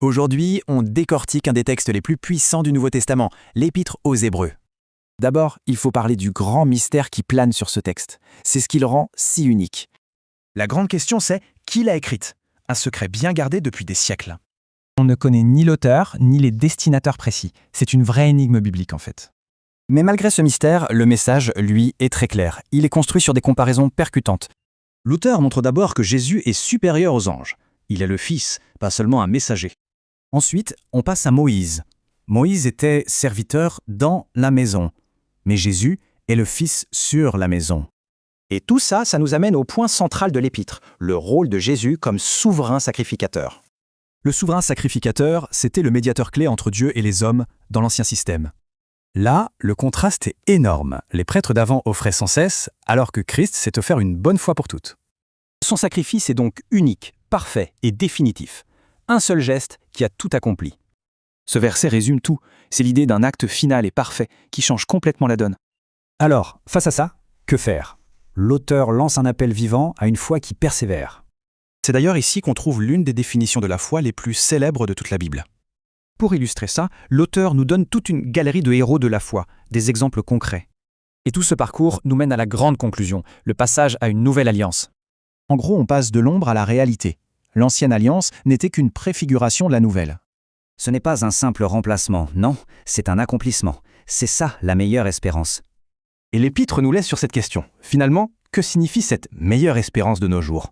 Aujourd'hui, on décortique un des textes les plus puissants du Nouveau Testament, l'Épître aux Hébreux. D'abord, il faut parler du grand mystère qui plane sur ce texte. C'est ce qui le rend si unique. La grande question c'est qui l'a écrite? Un secret bien gardé depuis des siècles. On ne connaît ni l'auteur, ni les destinataires précis. C'est une vraie énigme biblique en fait. Mais malgré ce mystère, le message, lui, est très clair. Il est construit sur des comparaisons percutantes. L'auteur montre d'abord que Jésus est supérieur aux anges. Il est le Fils, pas seulement un messager. Ensuite, on passe à Moïse. Moïse était serviteur dans la maison, mais Jésus est le Fils sur la maison. Et tout ça, ça nous amène au point central de l'Épître, le rôle de Jésus comme souverain sacrificateur. Le souverain sacrificateur, c'était le médiateur clé entre Dieu et les hommes dans l'Ancien système. Là, le contraste est énorme. Les prêtres d'avant offraient sans cesse, alors que Christ s'est offert une bonne fois pour toutes. Son sacrifice est donc unique, parfait et définitif. Un seul geste qui a tout accompli. Ce verset résume tout. C'est l'idée d'un acte final et parfait qui change complètement la donne. Alors, face à ça, que faire? L'auteur lance un appel vivant à une foi qui persévère. C'est d'ailleurs ici qu'on trouve l'une des définitions de la foi les plus célèbres de toute la Bible. Pour illustrer ça, l'auteur nous donne toute une galerie de héros de la foi, des exemples concrets. Et tout ce parcours nous mène à la grande conclusion, le passage à une nouvelle alliance. En gros, on passe de l'ombre à la réalité. L'ancienne alliance n'était qu'une préfiguration de la nouvelle. Ce n'est pas un simple remplacement, non, c'est un accomplissement. C'est ça la meilleure espérance. Et l'Épître nous laisse sur cette question. Finalement, que signifie cette meilleure espérance de nos jours?